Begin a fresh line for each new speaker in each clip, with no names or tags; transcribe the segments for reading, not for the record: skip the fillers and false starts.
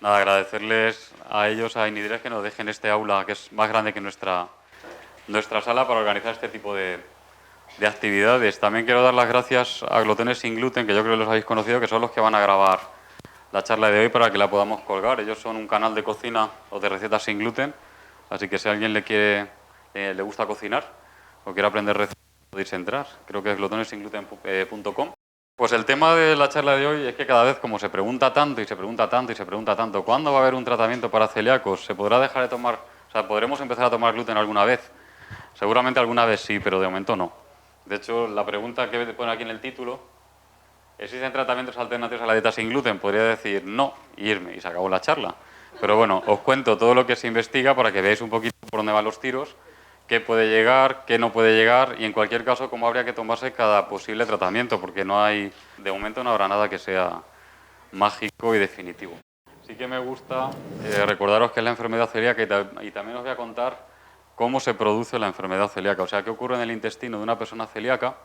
Nada, agradecerles a ellos, a Inidres, que nos dejen este aula, que es más grande que nuestra sala, para organizar este tipo de actividades. También quiero dar las gracias a Glotones Sin Gluten, que yo creo que los habéis conocido, que son los que van a grabar la charla de hoy para que la podamos colgar. Ellos son un canal de cocina o de recetas sin gluten, así que si a alguien le gusta cocinar o quiere aprender recetas, podéis entrar. Creo que es glotonesingluten.com. Pues el tema de la charla de hoy es que cada vez, como se pregunta tanto y se pregunta tanto y se pregunta tanto, ¿cuándo va a haber un tratamiento para celíacos? ¿Se podrá dejar de tomar, o sea, podremos empezar a tomar gluten alguna vez? Seguramente alguna vez sí, pero de momento no. De hecho, la pregunta que pone aquí en el título, ¿existen tratamientos alternativos a la dieta sin gluten? Podría decir no y irme, y se acabó la charla. Pero bueno, os cuento todo lo que se investiga para que veáis un poquito por dónde van los tiros, qué puede llegar, qué no puede llegar y en cualquier caso cómo habría que tomarse cada posible tratamiento, porque no hay, de momento no habrá nada que sea mágico y definitivo. Sí que me gusta recordaros que es la enfermedad celíaca y también os voy a contar cómo se produce la enfermedad celíaca, o sea, qué ocurre en el intestino de una persona celíaca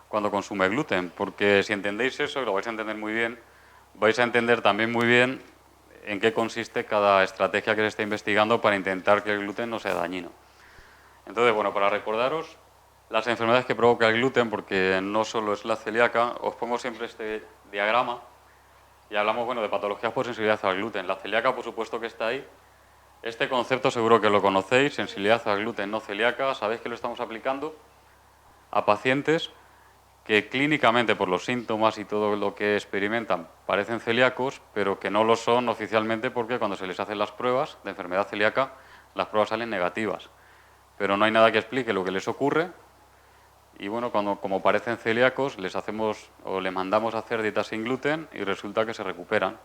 cuando consume gluten, porque si entendéis eso, y lo vais a entender muy bien, vais a entender también muy bien en qué consiste cada estrategia que se está investigando para intentar que el gluten no sea dañino. Entonces, bueno, para recordaros las enfermedades que provoca el gluten, porque no solo es la celíaca, os pongo siempre este diagrama y hablamos, bueno, de patologías por sensibilidad al gluten. La celíaca, por supuesto que está ahí. Este concepto seguro que lo conocéis, sensibilidad al gluten no celíaca. Sabéis que lo estamos aplicando a pacientes que clínicamente, por los síntomas y todo lo que experimentan, parecen celíacos, pero que no lo son oficialmente porque cuando se les hacen las pruebas de enfermedad celíaca, las pruebas salen negativas. Pero no hay nada que explique lo que les ocurre. Y bueno, como parecen celíacos, les hacemos o le mandamos a hacer dietas sin gluten y resulta que se recuperan.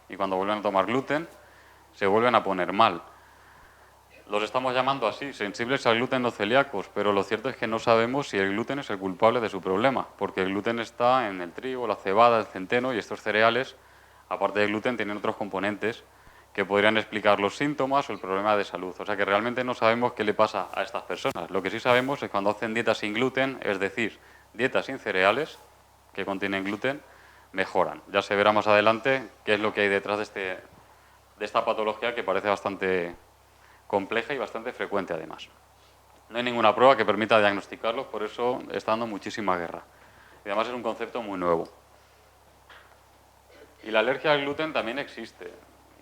Y cuando vuelven a tomar gluten, se vuelven a poner mal. Los estamos llamando así, sensibles al gluten no celíacos, pero lo cierto es que no sabemos si el gluten es el culpable de su problema, porque el gluten está en el trigo, la cebada, el centeno y estos cereales, aparte del gluten, tienen otros componentes que podrían explicar los síntomas o el problema de salud. O sea que realmente no sabemos qué le pasa a estas personas. Lo que sí sabemos es cuando hacen dietas sin gluten, es decir, dietas sin cereales que contienen gluten, mejoran. Ya se verá más adelante qué es lo que hay detrás de esta patología que parece bastante compleja y bastante frecuente además. No hay ninguna prueba que permita diagnosticarlos, por eso está dando muchísima guerra. Y además es un concepto muy nuevo. Y la alergia al gluten también existe.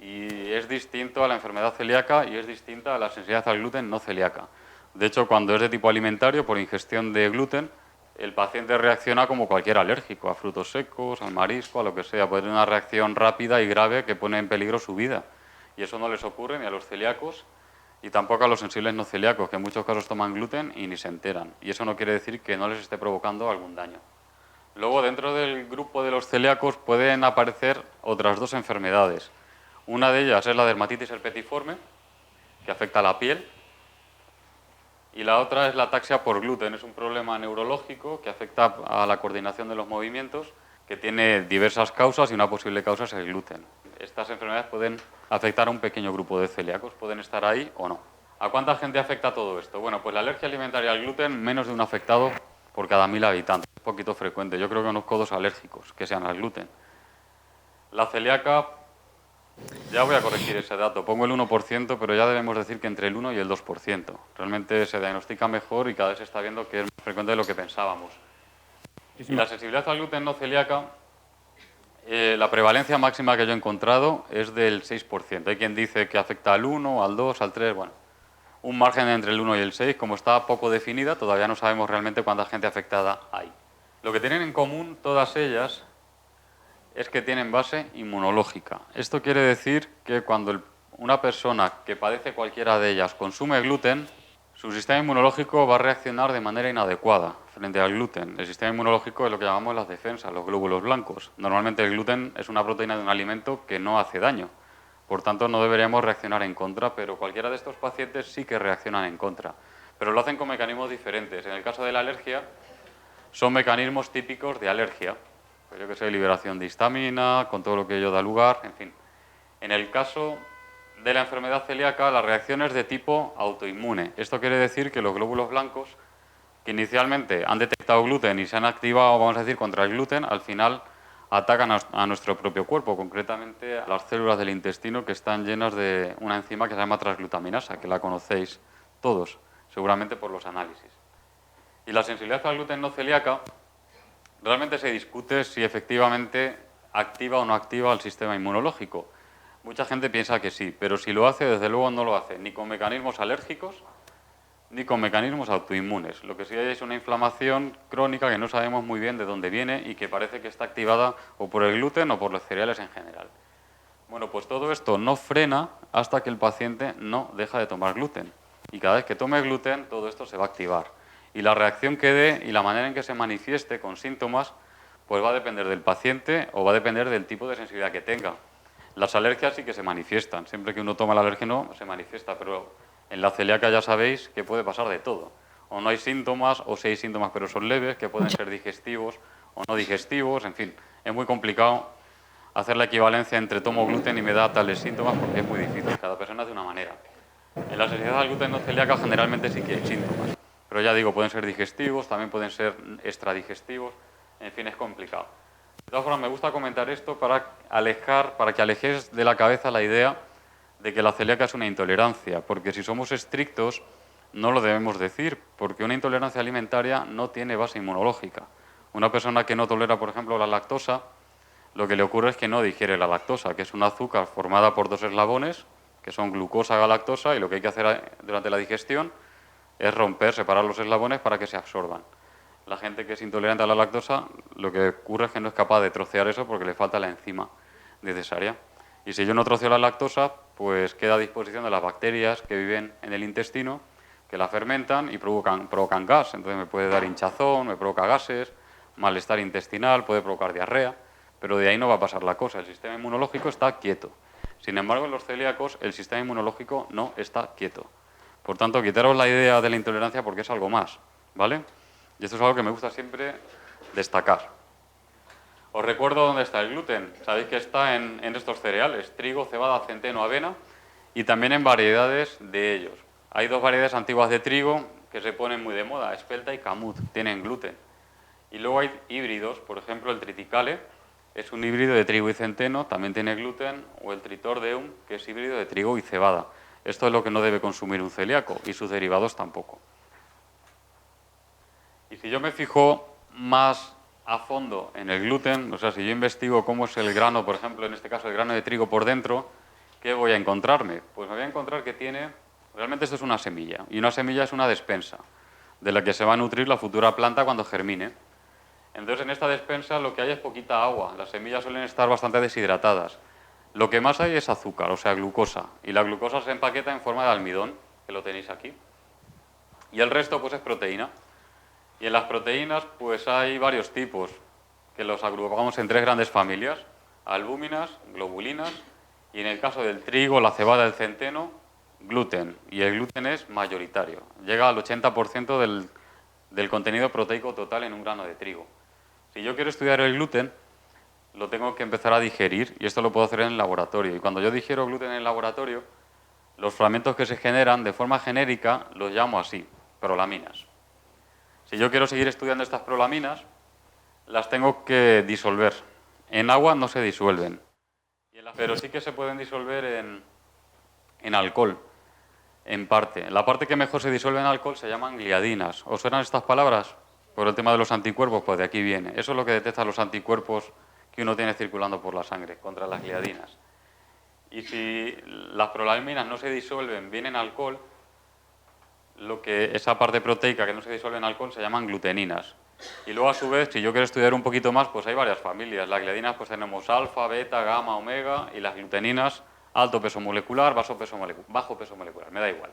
Y es distinto a la enfermedad celíaca y es distinta a la sensibilidad al gluten no celíaca. De hecho, cuando es de tipo alimentario, por ingestión de gluten, el paciente reacciona como cualquier alérgico, a frutos secos, al marisco, a lo que sea. Puede tener una reacción rápida y grave que pone en peligro su vida. Y eso no les ocurre ni a los celíacos y tampoco a los sensibles no celíacos, que en muchos casos toman gluten y ni se enteran. Y eso no quiere decir que no les esté provocando algún daño. Luego, dentro del grupo de los celíacos pueden aparecer otras dos enfermedades. Una de ellas es la dermatitis herpetiforme, que afecta a la piel, y la otra es la ataxia por gluten. Es un problema neurológico que afecta a la coordinación de los movimientos, que tiene diversas causas y una posible causa es el gluten. Estas enfermedades pueden afectar a un pequeño grupo de celíacos, pueden estar ahí o no. ¿A cuánta gente afecta todo esto? Bueno, pues la alergia alimentaria al gluten, menos de un afectado por cada 1000 habitantes. Es poquito frecuente. Yo creo que conozco 2 alérgicos que sean al gluten. La celíaca, ya voy a corregir ese dato, pongo el 1%, pero ya debemos decir que entre el 1 y el 2%. Realmente se diagnostica mejor y cada vez se está viendo que es más frecuente de lo que pensábamos. Y la sensibilidad al gluten no celíaca, la prevalencia máxima que yo he encontrado es del 6%. Hay quien dice que afecta al 1, al 2, al 3, bueno. Un margen entre el 1 y el 6, como está poco definida, todavía no sabemos realmente cuánta gente afectada hay. Lo que tienen en común todas ellas es que tienen base inmunológica. Esto quiere decir que cuando una persona que padece cualquiera de ellas consume gluten, su sistema inmunológico va a reaccionar de manera inadecuada frente al gluten. El sistema inmunológico es lo que llamamos las defensas, los glóbulos blancos. Normalmente el gluten es una proteína de un alimento que no hace daño. Por tanto, no deberíamos reaccionar en contra, pero cualquiera de estos pacientes sí que reaccionan en contra. Pero lo hacen con mecanismos diferentes. En el caso de la alergia, son mecanismos típicos de alergia. Pues yo que sé, liberación de histamina, con todo lo que ello da lugar, en fin. En el caso de la enfermedad celíaca, la reacción es de tipo autoinmune. Esto quiere decir que los glóbulos blancos, que inicialmente han detectado gluten y se han activado, vamos a decir, contra el gluten, al final atacan a nuestro propio cuerpo, concretamente a las células del intestino que están llenas de una enzima que se llama transglutaminasa, que la conocéis todos, seguramente por los análisis. Y la sensibilidad al gluten no celíaca realmente se discute si efectivamente activa o no activa el sistema inmunológico. Mucha gente piensa que sí, pero si lo hace, desde luego no lo hace ni con mecanismos alérgicos ni con mecanismos autoinmunes. Lo que sí hay es una inflamación crónica que no sabemos muy bien de dónde viene y que parece que está activada o por el gluten o por los cereales en general. Bueno, pues todo esto no frena hasta que el paciente no deja de tomar gluten. Y cada vez que tome gluten, todo esto se va a activar. Y la reacción que dé y la manera en que se manifieste con síntomas, pues va a depender del paciente o va a depender del tipo de sensibilidad que tenga. Las alergias sí que se manifiestan. Siempre que uno toma el alérgeno, se manifiesta, pero en la celíaca ya sabéis que puede pasar de todo. O no hay síntomas, o sí hay síntomas pero son leves, que pueden ser digestivos o no digestivos, en fin, es muy complicado hacer la equivalencia entre tomo gluten y me da tales síntomas porque es muy difícil, cada persona es de una manera. En la sensibilidad al gluten no celíaca generalmente sí que hay síntomas, pero ya digo, pueden ser digestivos, también pueden ser extradigestivos, en fin, es complicado. De todas formas, me gusta comentar esto para que alejéis de la cabeza la idea de que la celíaca es una intolerancia, porque si somos estrictos no lo debemos decir, porque una intolerancia alimentaria no tiene base inmunológica. Una persona que no tolera, por ejemplo, la lactosa, lo que le ocurre es que no digiere la lactosa, que es un azúcar formada por dos eslabones, que son glucosa y galactosa, y lo que hay que hacer durante la digestión es romper, separar los eslabones para que se absorban. La gente que es intolerante a la lactosa, lo que ocurre es que no es capaz de trocear eso porque le falta la enzima necesaria. Y si yo no troceo la lactosa, pues queda a disposición de las bacterias que viven en el intestino, que la fermentan y provocan gas. Entonces me puede dar hinchazón, me provoca gases, malestar intestinal, puede provocar diarrea, pero de ahí no va a pasar la cosa. El sistema inmunológico está quieto. Sin embargo, en los celíacos el sistema inmunológico no está quieto. Por tanto, quitaros la idea de la intolerancia porque es algo más, ¿vale? Y esto es algo que me gusta siempre destacar. Os recuerdo dónde está el gluten. Sabéis que está en estos cereales, trigo, cebada, centeno, avena, y también en variedades de ellos. Hay dos variedades antiguas de trigo que se ponen muy de moda, espelta y camut, tienen gluten. Y luego hay híbridos, por ejemplo el triticale, es un híbrido de trigo y centeno, también tiene gluten, o el tritordeum, que es híbrido de trigo y cebada. Esto es lo que no debe consumir un celíaco, y sus derivados tampoco. Y si yo me fijo más a fondo en el gluten, o sea, si yo investigo cómo es el grano, por ejemplo, en este caso el grano de trigo por dentro, ¿qué voy a encontrarme? Pues me voy a encontrar que tiene, realmente esto es una semilla, y una semilla es una despensa, de la que se va a nutrir la futura planta cuando germine. Entonces en esta despensa lo que hay es poquita agua, las semillas suelen estar bastante deshidratadas. Lo que más hay es azúcar, o sea, glucosa, y la glucosa se empaqueta en forma de almidón, que lo tenéis aquí. Y el resto pues es proteína. Y en las proteínas pues hay varios tipos, que los agrupamos en tres grandes familias, albúminas, globulinas, y en el caso del trigo, la cebada, el centeno, gluten. Y el gluten es mayoritario, llega al 80% del contenido proteico total en un grano de trigo. Si yo quiero estudiar el gluten, lo tengo que empezar a digerir, y esto lo puedo hacer en el laboratorio. Y cuando yo digiero gluten en el laboratorio, los fragmentos que se generan de forma genérica los llamo así, prolaminas. Si yo quiero seguir estudiando estas prolaminas, las tengo que disolver. En agua no se disuelven, pero sí que se pueden disolver en alcohol, en parte. La parte que mejor se disuelve en alcohol se llaman gliadinas. ¿Os suenan estas palabras? Por el tema de los anticuerpos, pues de aquí viene. Eso es lo que detecta los anticuerpos que uno tiene circulando por la sangre contra las gliadinas. Y si las prolaminas no se disuelven bien en alcohol, esa parte proteica que no se disuelve en alcohol se llaman gluteninas. Y luego a su vez, si yo quiero estudiar un poquito más, pues hay varias familias. Las gliadinas pues tenemos alfa, beta, gamma, omega, y las gluteninas alto peso molecular, bajo peso molecular, me da igual.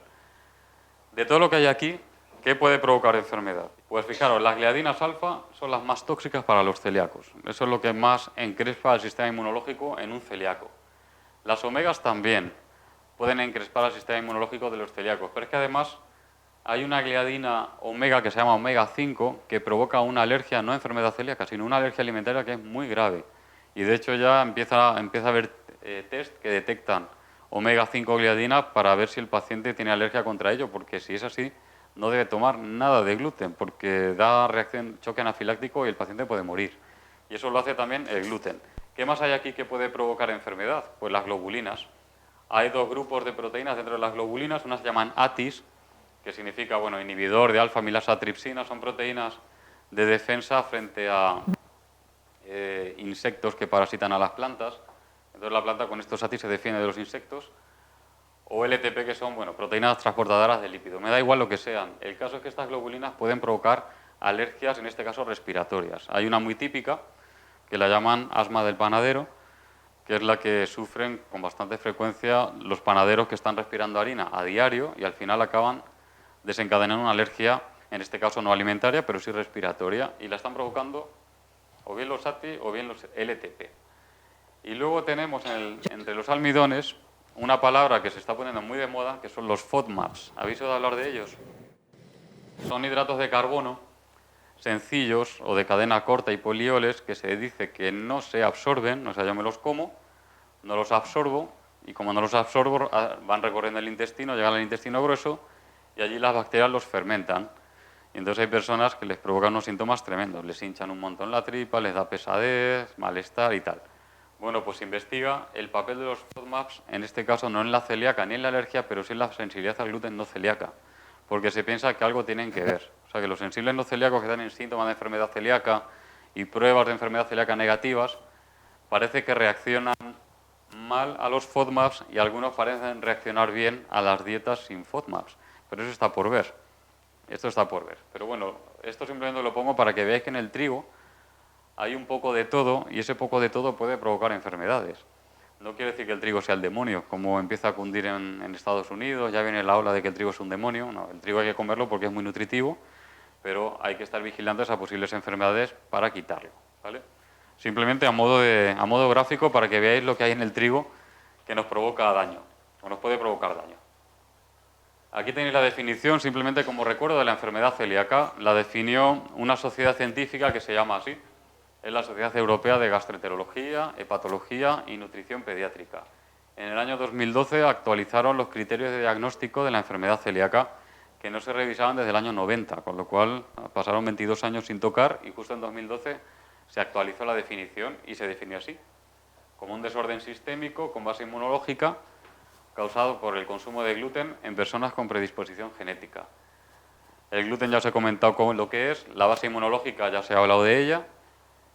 De todo lo que hay aquí, ¿qué puede provocar enfermedad? Pues fijaros, las gliadinas alfa son las más tóxicas para los celíacos. Eso es lo que más encrespa el sistema inmunológico en un celíaco. Las omegas también pueden encrespar el sistema inmunológico de los celíacos, pero es que además hay una gliadina omega que se llama omega 5 que provoca una alergia, no enfermedad celíaca, sino una alergia alimentaria que es muy grave. Y de hecho ya empieza a haber test que detectan omega 5 gliadina para ver si el paciente tiene alergia contra ello, porque si es así, no debe tomar nada de gluten, porque da reacción, choque anafiláctico y el paciente puede morir. Y eso lo hace también el gluten. ¿Qué más hay aquí que puede provocar enfermedad? Pues las globulinas. Hay dos grupos de proteínas dentro de las globulinas, unas se llaman ATIS, que significa, bueno, inhibidor de alfa-milasa tripsina, son proteínas de defensa frente a insectos que parasitan a las plantas. Entonces la planta con estos ATIS se defiende de los insectos. O LTP, que son, bueno, proteínas transportadoras de lípido. Me da igual lo que sean. El caso es que estas globulinas pueden provocar alergias, en este caso respiratorias. Hay una muy típica, que la llaman asma del panadero, que es la que sufren con bastante frecuencia los panaderos que están respirando harina a diario y al final acaban desencadenando una alergia, en este caso no alimentaria, pero sí respiratoria, y la están provocando o bien los ATI o bien los LTP. Y luego tenemos entre los almidones una palabra que se está poniendo muy de moda, que son los FODMAPs. ¿Habéis oído hablar de ellos? Son hidratos de carbono sencillos o de cadena corta y polioles que se dice que no se absorben, o sea, yo me los como, no los absorbo, y como no los absorbo, van recorriendo el intestino, llegan al intestino grueso y allí las bacterias los fermentan. Y entonces hay personas que les provocan unos síntomas tremendos, les hinchan un montón la tripa, les da pesadez, malestar y tal. Bueno, pues investiga el papel de los FODMAPs, en este caso no en la celíaca ni en la alergia, pero sí en la sensibilidad al gluten no celíaca, porque se piensa que algo tienen que ver. O sea, que los sensibles no celíacos que tienen síntomas de enfermedad celíaca y pruebas de enfermedad celíaca negativas, parece que reaccionan mal a los FODMAPs y algunos parecen reaccionar bien a las dietas sin FODMAPs. Pero eso está por ver. Esto está por ver. Pero bueno, esto simplemente lo pongo para que veáis que en el trigo hay un poco de todo y ese poco de todo puede provocar enfermedades. No quiere decir que el trigo sea el demonio, como empieza a cundir en Estados Unidos, ya viene la ola de que el trigo es un demonio. No, el trigo hay que comerlo porque es muy nutritivo, pero hay que estar vigilantes a posibles enfermedades para quitarlo, ¿vale? Simplemente a modo gráfico para que veáis lo que hay en el trigo que nos provoca daño, o nos puede provocar daño. Aquí tenéis la definición, simplemente como recuerdo, de la enfermedad celíaca. La definió una sociedad científica que se llama así. Es la Sociedad Europea de Gastroenterología, Hepatología y Nutrición Pediátrica. En el año 2012 actualizaron los criterios de diagnóstico de la enfermedad celíaca, que no se revisaban desde el año 90, con lo cual pasaron 22 años sin tocar y justo en 2012 se actualizó la definición y se definió así, como un desorden sistémico con base inmunológica causado por el consumo de gluten en personas con predisposición genética. El gluten ya os he comentado lo que es, la base inmunológica ya se ha hablado de ella,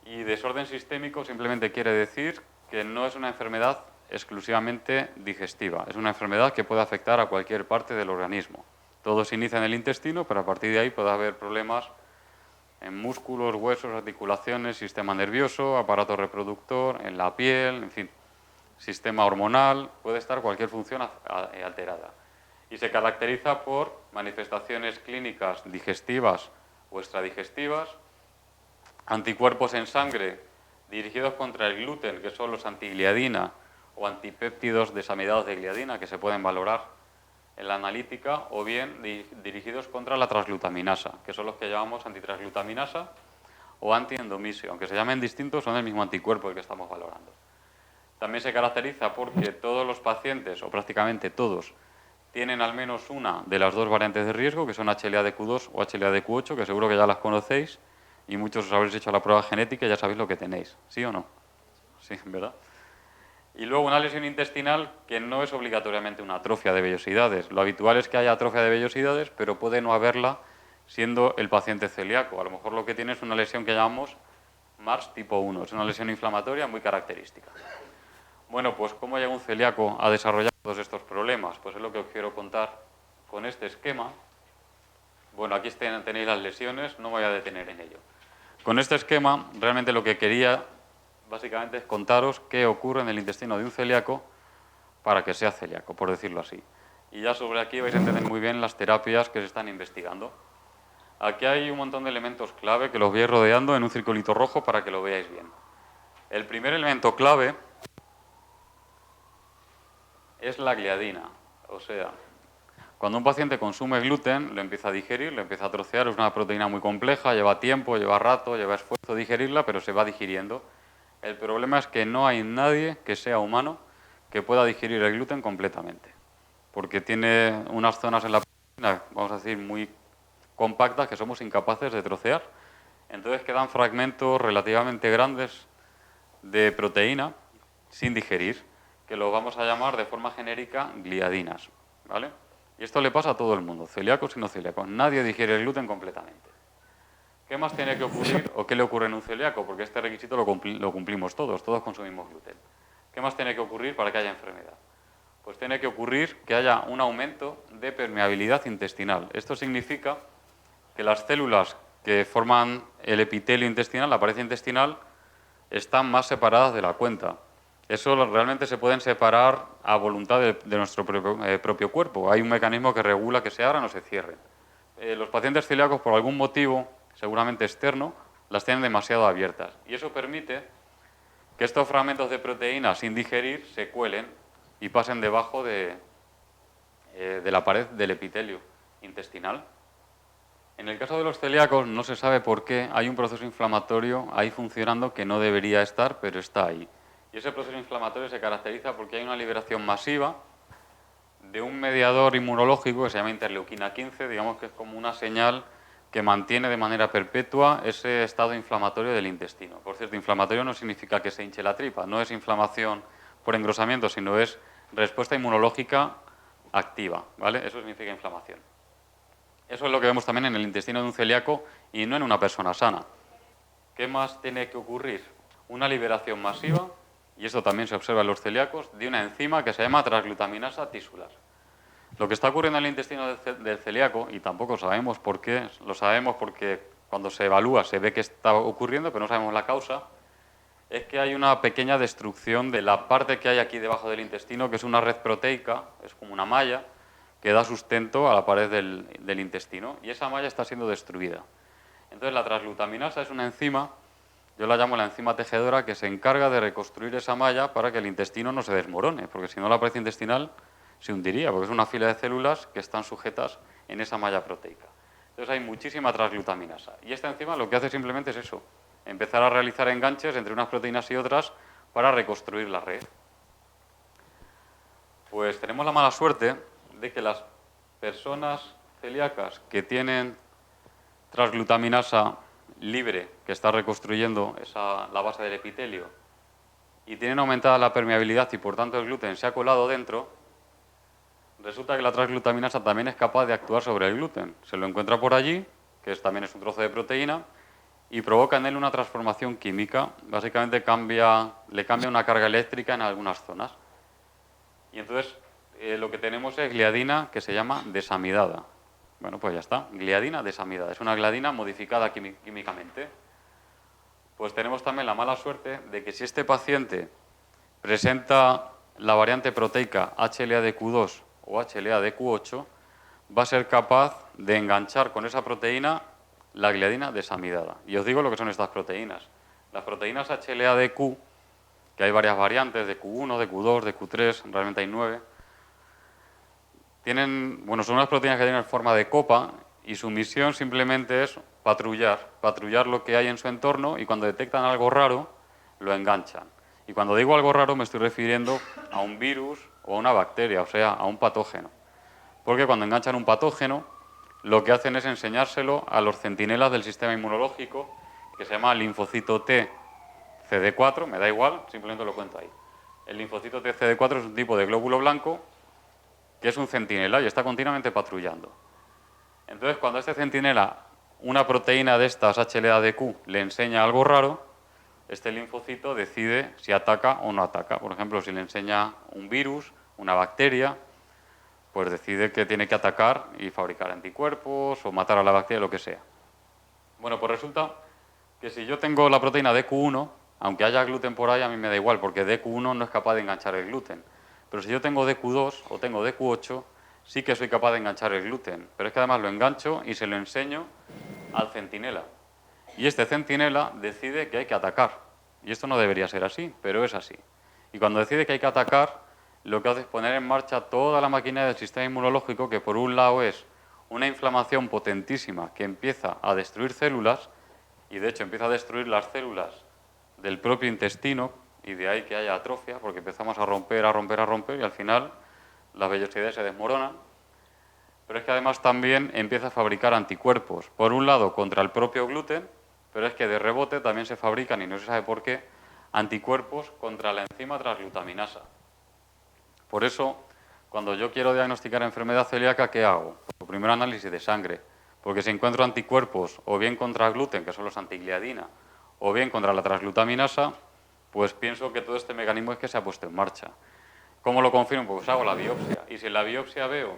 y desorden sistémico simplemente quiere decir que no es una enfermedad exclusivamente digestiva, es una enfermedad que puede afectar a cualquier parte del organismo. Todo se inicia en el intestino, pero a partir de ahí puede haber problemas en músculos, huesos, articulaciones, sistema nervioso, aparato reproductor, en la piel, en fin, sistema hormonal, puede estar cualquier función alterada. Y se caracteriza por manifestaciones clínicas digestivas o extradigestivas, anticuerpos en sangre dirigidos contra el gluten, que son los antigliadina o antipéptidos desamidados de gliadina, que se pueden valorar en la analítica, o bien dirigidos contra la transglutaminasa, que son los que llamamos antitransglutaminasa o antiendomisio. Aunque se llamen distintos, son el mismo anticuerpo el que estamos valorando. También se caracteriza porque todos los pacientes, o prácticamente todos, tienen al menos una de las dos variantes de riesgo, que son HLA-DQ2 o HLA-DQ8, que seguro que ya las conocéis, y muchos os habéis hecho la prueba genética y ya sabéis lo que tenéis. ¿Sí o no? Sí, ¿verdad? Y luego una lesión intestinal que no es obligatoriamente una atrofia de vellosidades. Lo habitual es que haya atrofia de vellosidades, pero puede no haberla siendo el paciente celíaco. A lo mejor lo que tiene es una lesión que llamamos MARS tipo 1. Es una lesión inflamatoria muy característica. Bueno, pues ¿cómo llega un celíaco a desarrollar todos estos problemas? Pues es lo que os quiero contar con este esquema. Bueno, aquí tenéis las lesiones, no me voy a detener en ello. Con este esquema, realmente lo que quería básicamente es contaros qué ocurre en el intestino de un celíaco para que sea celíaco, por decirlo así. Y ya sobre aquí vais a entender muy bien las terapias que se están investigando. Aquí hay un montón de elementos clave que los voy a ir rodeando en un circulito rojo para que lo veáis bien. El primer elemento clave es la gliadina. O sea, cuando un paciente consume gluten, lo empieza a digerir, lo empieza a trocear, es una proteína muy compleja, lleva tiempo, lleva rato, lleva esfuerzo digerirla, pero se va digiriendo. El problema es que no hay nadie que sea humano que pueda digerir el gluten completamente, porque tiene unas zonas en la proteína, vamos a decir, muy compactas que somos incapaces de trocear Entonces quedan fragmentos relativamente grandes de proteína sin digerir, que los vamos a llamar de forma genérica gliadinas, ¿vale? Y esto le pasa a todo el mundo, celíacos y no celíacos. Nadie digiere el gluten completamente. ¿Qué más tiene que ocurrir o qué le ocurre en un celíaco? Porque este requisito lo cumplimos todos consumimos gluten. ¿Qué más tiene que ocurrir para que haya enfermedad? Pues tiene que ocurrir que haya un aumento de permeabilidad intestinal. Esto significa que las células que forman el epitelio intestinal, la pared intestinal, están más separadas de la cuenta. Eso realmente se pueden separar a voluntad de nuestro propio cuerpo. Hay un mecanismo que regula que se abran o se cierren. Los pacientes celíacos, por algún motivo, seguramente externo, las tienen demasiado abiertas. Y eso permite que estos fragmentos de proteína sin digerir se cuelen y pasen debajo de la pared del epitelio intestinal. En el caso de los celíacos no se sabe por qué hay un proceso inflamatorio ahí funcionando que no debería estar, pero está ahí. Y ese proceso inflamatorio se caracteriza porque hay una liberación masiva de un mediador inmunológico que se llama interleuquina 15, digamos que es como una señal que mantiene de manera perpetua ese estado inflamatorio del intestino. Por cierto, inflamatorio no significa que se hinche la tripa, no es inflamación por engrosamiento, sino es respuesta inmunológica activa, ¿vale? Eso significa inflamación. Eso es lo que vemos también en el intestino de un celíaco y no en una persona sana. ¿Qué más tiene que ocurrir? Una liberación masiva, y esto también se observa en los celíacos, de una enzima que se llama transglutaminasa tisular. Lo que está ocurriendo en el intestino del celíaco, y tampoco sabemos por qué, lo sabemos porque cuando se evalúa se ve que está ocurriendo, pero no sabemos la causa, es que hay una pequeña destrucción de la parte que hay aquí debajo del intestino, que es una red proteica, es como una malla, que da sustento a la pared del intestino, y esa malla está siendo destruida. Entonces la transglutaminasa es una enzima, yo la llamo la enzima tejedora, que se encarga de reconstruir esa malla para que el intestino no se desmorone, porque si no la pared intestinal se hundiría, porque es una fila de células que están sujetas en esa malla proteica. Entonces hay muchísima transglutaminasa, y esta enzima lo que hace simplemente es eso, empezar a realizar enganches entre unas proteínas y otras para reconstruir la red. Pues tenemos la mala suerte de que las personas celíacas que tienen transglutaminasa libre, que está reconstruyendo la base del epitelio, y tienen aumentada la permeabilidad y por tanto el gluten se ha colado dentro, resulta que la transglutaminasa también es capaz de actuar sobre el gluten. Se lo encuentra por allí, que también es un trozo de proteína, y provoca en él una transformación química. Básicamente le cambia una carga eléctrica en algunas zonas. Y entonces lo que tenemos es gliadina que se llama desamidada. Bueno, pues ya está, gliadina desamidada. Es una gliadina modificada químicamente. Pues tenemos también la mala suerte de que si este paciente presenta la variante proteica HLA-DQ2 o HLA-DQ8, va a ser capaz de enganchar con esa proteína la gliadina desamidada. Y os digo lo que son estas proteínas. Las proteínas HLA-DQ, que hay varias variantes, DQ1, DQ2, DQ3, realmente hay 9, son unas proteínas que tienen forma de copa y su misión simplemente es patrullar lo que hay en su entorno, y cuando detectan algo raro, lo enganchan. Y cuando digo algo raro me estoy refiriendo a un virus o a una bacteria, o sea, a un patógeno. Porque cuando enganchan un patógeno, lo que hacen es enseñárselo a los centinelas del sistema inmunológico, que se llama linfocito T CD4, me da igual, simplemente lo cuento ahí. El linfocito T CD4 es un tipo de glóbulo blanco que es un centinela y está continuamente patrullando. Entonces, cuando este centinela, una proteína de estas HLA-DQ, le enseña algo raro, este linfocito decide si ataca o no ataca. Por ejemplo, si le enseña un virus, una bacteria, pues decide que tiene que atacar y fabricar anticuerpos o matar a la bacteria, lo que sea. Bueno, pues resulta que si yo tengo la proteína DQ1, aunque haya gluten por ahí, a mí me da igual, porque DQ1 no es capaz de enganchar el gluten. Pero si yo tengo DQ2 o tengo DQ8, sí que soy capaz de enganchar el gluten. Pero es que además lo engancho y se lo enseño al centinela. Y este centinela decide que hay que atacar. Y esto no debería ser así, pero es así. Y cuando decide que hay que atacar, lo que hace es poner en marcha toda la maquinaria del sistema inmunológico, que por un lado es una inflamación potentísima que empieza a destruir células, y de hecho empieza a destruir las células del propio intestino, y de ahí que haya atrofia, porque empezamos a romper, y al final las vellosidades se desmoronan. Pero es que además también empieza a fabricar anticuerpos, por un lado contra el propio gluten, pero es que de rebote también se fabrican, y no se sabe por qué, anticuerpos contra la enzima transglutaminasa. Por eso, cuando yo quiero diagnosticar enfermedad celíaca, ¿qué hago? Pues primero análisis de sangre, porque si encuentro anticuerpos o bien contra el gluten, que son los antigliadina, o bien contra la transglutaminasa, pues pienso que todo este mecanismo es que se ha puesto en marcha. ¿Cómo lo confirmo? Pues hago la biopsia. Y si en la biopsia veo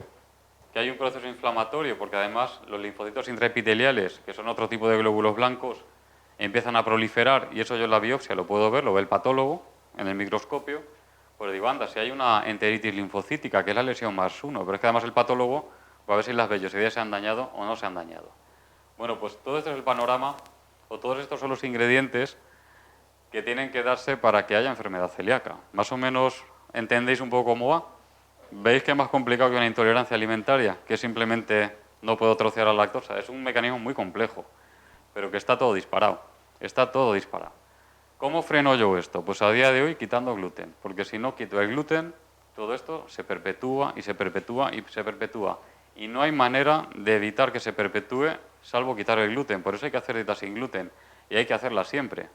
que hay un proceso inflamatorio, porque además los linfocitos intraepiteliales, que son otro tipo de glóbulos blancos, empiezan a proliferar, y eso yo en la biopsia lo puedo ver, lo ve el patólogo en el microscopio, pues digo, anda, si hay una enteritis linfocítica, que es la lesión más uno, pero es que además el patólogo va a ver si las vellosidades se han dañado o no se han dañado. Bueno, pues todo esto es el panorama, o todos estos son los ingredientes que tienen que darse para que haya enfermedad celíaca. Más o menos entendéis un poco cómo va. ¿Veis que es más complicado que una intolerancia alimentaria? Que simplemente no puedo trocear la lactosa. Es un mecanismo muy complejo, pero que está todo disparado. Está todo disparado. ¿Cómo freno yo esto? Pues a día de hoy quitando gluten, porque si no quito el gluten, todo esto se perpetúa y se perpetúa y se perpetúa. Y no hay manera de evitar que se perpetúe salvo quitar el gluten. Por eso hay que hacer dietas sin gluten y hay que hacerlas siempre.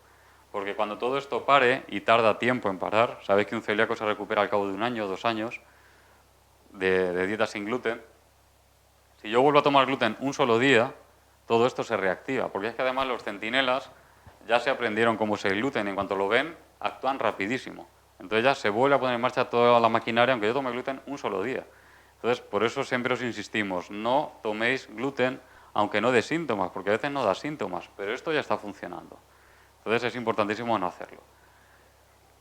Porque cuando todo esto pare, y tarda tiempo en parar, sabéis que un celíaco se recupera al cabo de 1 año o 2 años de dieta sin gluten. Si yo vuelvo a tomar gluten un solo día, todo esto se reactiva, porque es que además los centinelas ya se aprendieron cómo es el gluten, en cuanto lo ven, actúan rapidísimo. Entonces ya se vuelve a poner en marcha toda la maquinaria, aunque yo tome gluten un solo día. Entonces, por eso siempre os insistimos, no toméis gluten, aunque no dé síntomas, porque a veces no da síntomas, pero esto ya está funcionando. Entonces es importantísimo no hacerlo.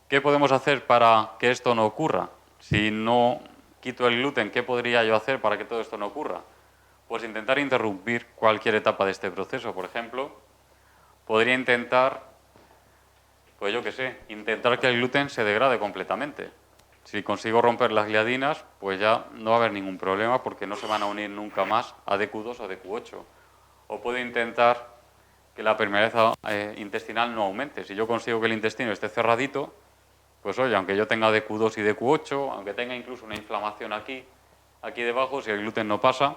¿Qué podemos hacer para que esto no ocurra? Si no quito el gluten, ¿qué podría yo hacer para que todo esto no ocurra? Pues intentar interrumpir cualquier etapa de este proceso. Por ejemplo, podría intentar, pues yo qué sé, intentar que el gluten se degrade completamente. Si consigo romper las gliadinas, pues ya no va a haber ningún problema porque no se van a unir nunca más a DQ2 o DQ8. O puedo intentar que la permeabilidad intestinal no aumente. Si yo consigo que el intestino esté cerradito, pues oye, aunque yo tenga DQ2 y DQ8, aunque tenga incluso una inflamación aquí debajo, si el gluten no pasa,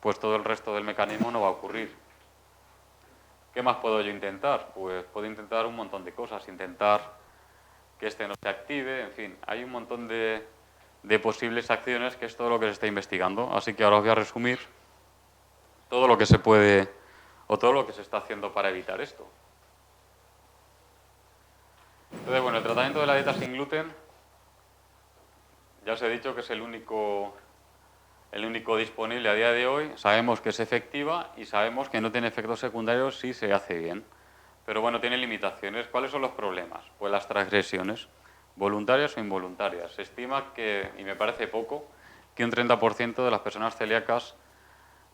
pues todo el resto del mecanismo no va a ocurrir. ¿Qué más puedo yo intentar? Pues puedo intentar un montón de cosas, intentar que este no se active, en fin, hay un montón de posibles acciones que es todo lo que se está investigando. Así que ahora os voy a resumir todo lo que se puede o todo lo que se está haciendo para evitar esto. Entonces, bueno, el tratamiento de la dieta sin gluten, ya os he dicho que es el único disponible a día de hoy. Sabemos que es efectiva y sabemos que no tiene efectos secundarios si se hace bien. Pero bueno, tiene limitaciones. ¿Cuáles son los problemas? Pues las transgresiones, voluntarias o involuntarias. Se estima que, y me parece poco, que un 30% de las personas celíacas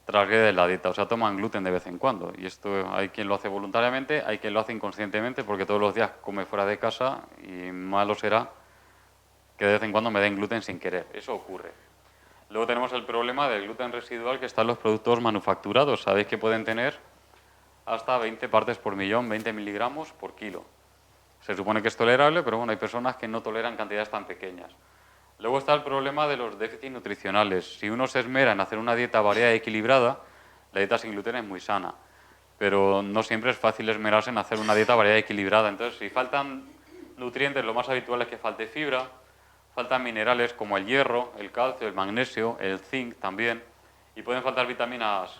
transgreden la dieta, o sea, toman gluten de vez en cuando. Y esto hay quien lo hace voluntariamente, hay quien lo hace inconscientemente porque todos los días come fuera de casa y malo será que de vez en cuando me den gluten sin querer. Eso ocurre. Luego tenemos el problema del gluten residual que está en los productos manufacturados. Sabéis que pueden tener hasta 20 partes por millón, 20 miligramos por kilo. Se supone que es tolerable, pero bueno, hay personas que no toleran cantidades tan pequeñas. Luego está el problema de los déficits nutricionales. Si uno se esmera en hacer una dieta variada y equilibrada, la dieta sin gluten es muy sana. Pero no siempre es fácil esmerarse en hacer una dieta variada y equilibrada. Entonces, si faltan nutrientes, lo más habitual es que falte fibra, faltan minerales como el hierro, el calcio, el magnesio, el zinc también. Y pueden faltar vitaminas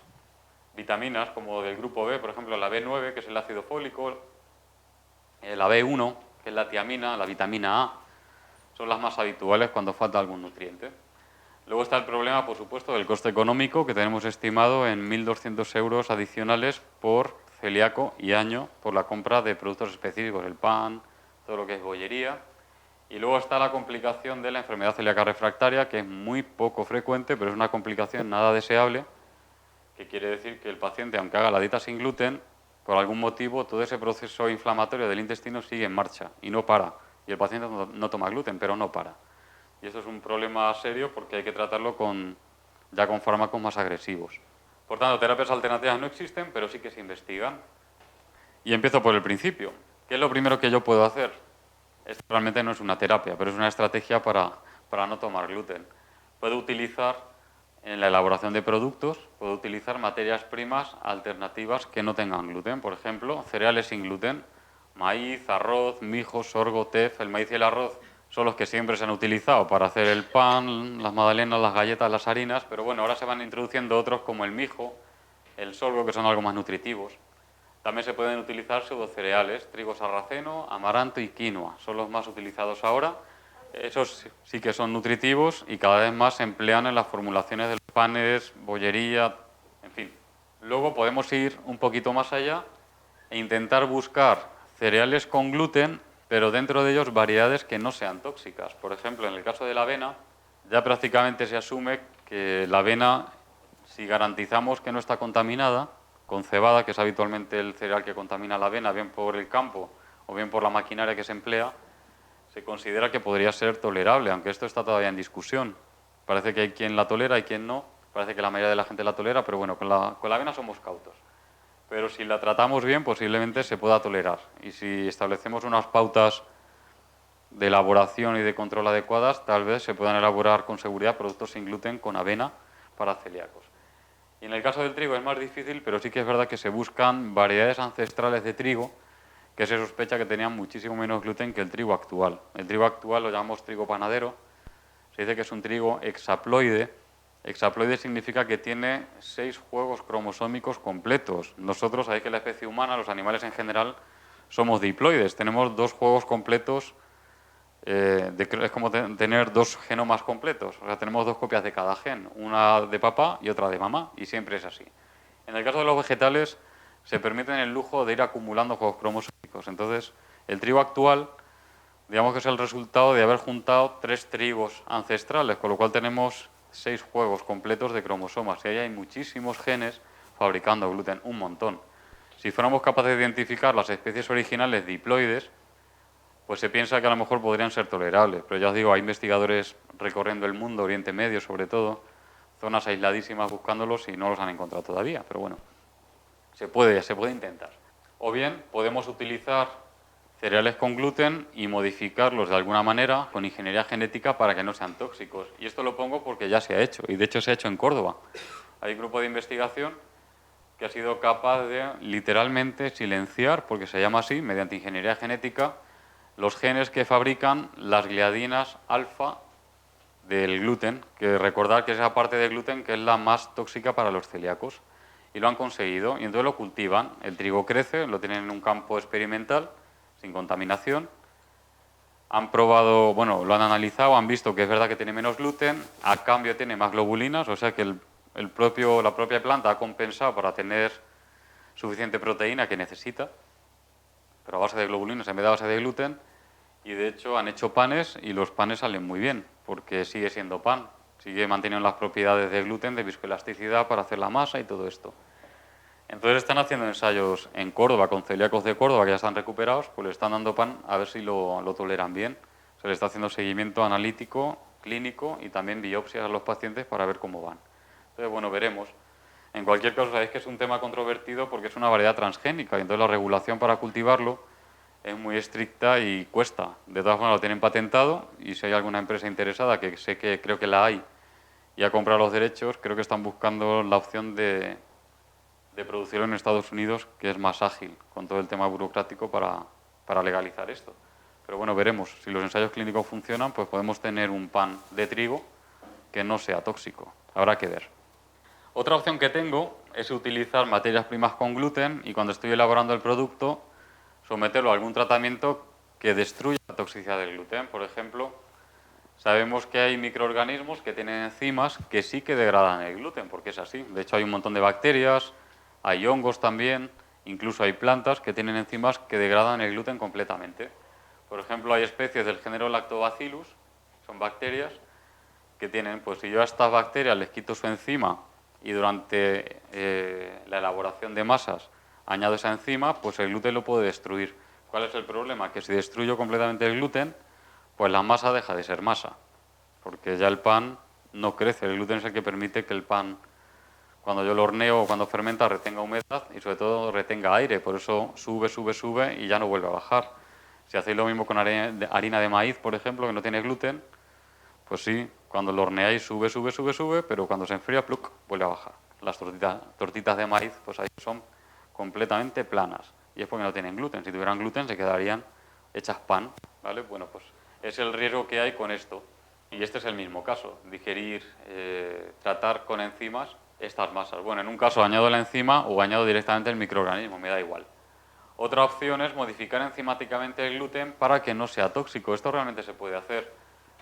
como del grupo B, por ejemplo la B9, que es el ácido fólico, la B1, que es la tiamina, la vitamina A, son las más habituales cuando falta algún nutriente. Luego está el problema, por supuesto, del coste económico, que tenemos estimado en 1.200 euros adicionales por celíaco y año por la compra de productos específicos, el pan, todo lo que es bollería. Y luego está la complicación de la enfermedad celíaca refractaria, que es muy poco frecuente, pero es una complicación nada deseable, que quiere decir que el paciente, aunque haga la dieta sin gluten, por algún motivo todo ese proceso inflamatorio del intestino sigue en marcha y no para. Y el paciente no toma gluten, pero no para. Y eso es un problema serio porque hay que tratarlo ya con fármacos más agresivos. Por tanto, terapias alternativas no existen, pero sí que se investigan. Y empiezo por el principio. ¿Qué es lo primero que yo puedo hacer? Esto realmente no es una terapia, pero es una estrategia para no tomar gluten. Puedo utilizar en la elaboración de productos puede utilizar materias primas alternativas que no tengan gluten. Por ejemplo, cereales sin gluten, maíz, arroz, mijo, sorgo, tef. El maíz y el arroz son los que siempre se han utilizado para hacer el pan, las magdalenas, las galletas, las harinas, pero bueno, ahora se van introduciendo otros como el mijo, el sorgo, que son algo más nutritivos. También se pueden utilizar pseudocereales, trigo sarraceno, amaranto y quinoa. Son los más utilizados ahora. Esos sí que son nutritivos y cada vez más se emplean en las formulaciones de los panes, bollería, en fin. Luego podemos ir un poquito más allá e intentar buscar cereales con gluten, pero dentro de ellos variedades que no sean tóxicas. Por ejemplo, en el caso de la avena, ya prácticamente se asume que la avena, si garantizamos que no está contaminada, con cebada, que es habitualmente el cereal que contamina la avena, bien por el campo o bien por la maquinaria que se emplea, se considera que podría ser tolerable, aunque esto está todavía en discusión. Parece que hay quien la tolera y quien no. Parece que la mayoría de la gente la tolera, pero bueno, con la avena somos cautos. Pero si la tratamos bien, posiblemente se pueda tolerar. Y si establecemos unas pautas de elaboración y de control adecuadas, tal vez se puedan elaborar con seguridad productos sin gluten con avena para celíacos. Y en el caso del trigo es más difícil, pero sí que es verdad que se buscan variedades ancestrales de trigo que se sospecha que tenían muchísimo menos gluten que el trigo actual. El trigo actual lo llamamos trigo panadero. Se dice que es un trigo hexaploide. Hexaploide significa que tiene 6 juegos cromosómicos completos. Nosotros, sabéis que la especie humana, los animales en general, somos diploides. Tenemos 2 juegos completos, es como tener 2 genomas completos. O sea, tenemos 2 copias de cada gen, una de papá y otra de mamá, y siempre es así. En el caso de los vegetales, se permiten el lujo de ir acumulando juegos cromosómicos. Entonces, el trigo actual, digamos que es el resultado de haber juntado 3 trigos ancestrales, con lo cual tenemos 6 juegos completos de cromosomas. Y ahí hay muchísimos genes fabricando gluten, un montón. Si fuéramos capaces de identificar las especies originales diploides, pues se piensa que a lo mejor podrían ser tolerables. Pero ya os digo, hay investigadores recorriendo el mundo, Oriente Medio sobre todo, zonas aisladísimas buscándolos y no los han encontrado todavía. Pero bueno, se puede intentar. O bien podemos utilizar cereales con gluten y modificarlos de alguna manera con ingeniería genética para que no sean tóxicos. Y esto lo pongo porque ya se ha hecho, y de hecho se ha hecho en Córdoba. Hay un grupo de investigación que ha sido capaz de literalmente silenciar, porque se llama así, mediante ingeniería genética, los genes que fabrican las gliadinas alfa del gluten, que recordad que es esa parte del gluten que es la más tóxica para los celíacos. Y lo han conseguido, y entonces lo cultivan. El trigo crece, lo tienen en un campo experimental, sin contaminación. Han probado, bueno, lo han analizado, han visto que es verdad que tiene menos gluten, a cambio tiene más globulinas, o sea que la propia planta ha compensado para tener suficiente proteína que necesita, pero a base de globulinas en vez de a base de gluten, y de hecho han hecho panes y los panes salen muy bien, porque sigue siendo pan, sigue manteniendo las propiedades de gluten, de viscoelasticidad para hacer la masa y todo esto. Entonces están haciendo ensayos en Córdoba con celíacos de Córdoba que ya están recuperados, pues le están dando pan a ver si lo toleran bien. Se le está haciendo seguimiento analítico, clínico y también biopsias a los pacientes para ver cómo van. Entonces, bueno, veremos. En cualquier caso, sabéis que es un tema controvertido porque es una variedad transgénica y entonces la regulación para cultivarlo es muy estricta y cuesta. De todas formas, lo tienen patentado y si hay alguna empresa interesada, que sé que creo que la hay, y ha comprado los derechos, creo que están buscando la opción de producirlo en Estados Unidos, que es más ágil con todo el tema burocrático para legalizar esto. Pero bueno, veremos. Si los ensayos clínicos funcionan, pues podemos tener un pan de trigo que no sea tóxico. Habrá que ver. Otra opción que tengo es utilizar materias primas con gluten y cuando estoy elaborando el producto, someterlo a algún tratamiento que destruya la toxicidad del gluten. Por ejemplo, sabemos que hay microorganismos que tienen enzimas que sí que degradan el gluten, porque es así. De hecho, hay un montón de bacterias, hay hongos también, incluso hay plantas que tienen enzimas que degradan el gluten completamente. Por ejemplo, hay especies del género Lactobacillus, son bacterias, que tienen, pues si yo a estas bacterias les quito su enzima y durante la elaboración de masas añado esa enzima, pues el gluten lo puede destruir. ¿Cuál es el problema? Que si destruyo completamente el gluten, pues la masa deja de ser masa, porque ya el pan no crece. El gluten es el que permite que el pan, cuando yo lo horneo o cuando fermenta, retenga humedad y sobre todo retenga aire. Por eso sube, sube, sube y ya no vuelve a bajar. Si hacéis lo mismo con harina de maíz, por ejemplo, que no tiene gluten, pues sí, Cuando lo horneáis sube, sube, sube, sube, pero cuando se enfría, ¡pluc!, vuelve a bajar. Las tortitas de maíz, pues ahí son completamente planas. Y es porque no tienen gluten. Si tuvieran gluten se quedarían hechas pan, ¿vale? Bueno, pues es el riesgo que hay con esto. Y este es el mismo caso, digerir, tratar con enzimas estas masas. Bueno, en un caso añado la enzima o añado directamente el microorganismo, me da igual. Otra opción es modificar enzimáticamente el gluten para que no sea tóxico. Esto realmente se puede hacer.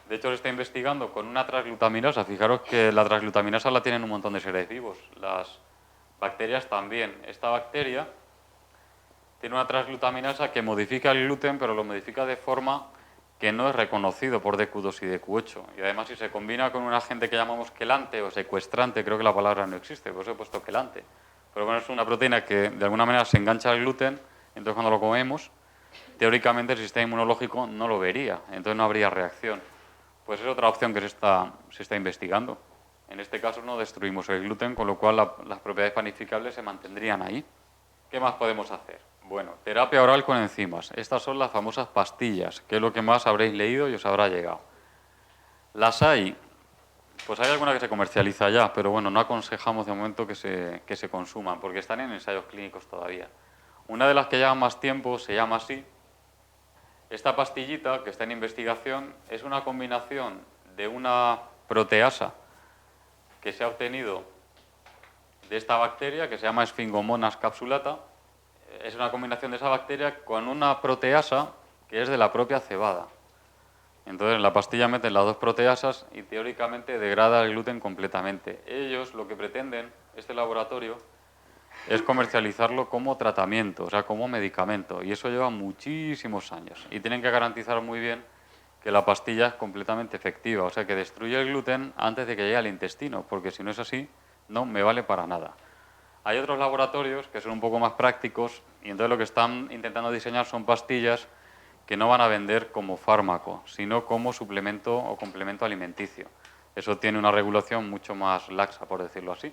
De hecho, se está investigando con una transglutaminasa. Fijaros que la transglutaminasa la tienen un montón de seres vivos. Las bacterias también. Esta bacteria tiene una transglutaminasa que modifica el gluten, pero lo modifica de forma que no es reconocido por DQ2 y DQ8. Y además, si se combina con un agente que llamamos quelante o secuestrante, creo que la palabra no existe, por eso he puesto quelante. Pero bueno, es una proteína que de alguna manera se engancha al gluten, entonces cuando lo comemos, teóricamente el sistema inmunológico no lo vería, entonces no habría reacción. Pues es otra opción que se está investigando. En este caso no destruimos el gluten, con lo cual las propiedades panificables se mantendrían ahí. ¿Qué más podemos hacer? Bueno, terapia oral con enzimas. Estas son las famosas pastillas, que es lo que más habréis leído y os habrá llegado. Las hay, pues hay alguna que se comercializa ya, pero bueno, no aconsejamos de momento que se consuman, porque están en ensayos clínicos todavía. Una de las que llevan más tiempo se llama así. Esta pastillita, que está en investigación, es una combinación de una proteasa que se ha obtenido de esta bacteria, que se llama Sphingomonas capsulata. Es una combinación de esa bacteria con una proteasa que es de la propia cebada. Entonces, en la pastilla meten las dos proteasas y teóricamente degrada el gluten completamente. Ellos lo que pretenden, este laboratorio, es comercializarlo como tratamiento, o sea, como medicamento. Y eso lleva muchísimos años. Y tienen que garantizar muy bien que la pastilla es completamente efectiva, o sea, que destruye el gluten antes de que llegue al intestino, porque si no es así, no me vale para nada. Hay otros laboratorios que son un poco más prácticos y entonces lo que están intentando diseñar son pastillas que no van a vender como fármaco, sino como suplemento o complemento alimenticio. Eso tiene una regulación mucho más laxa, por decirlo así.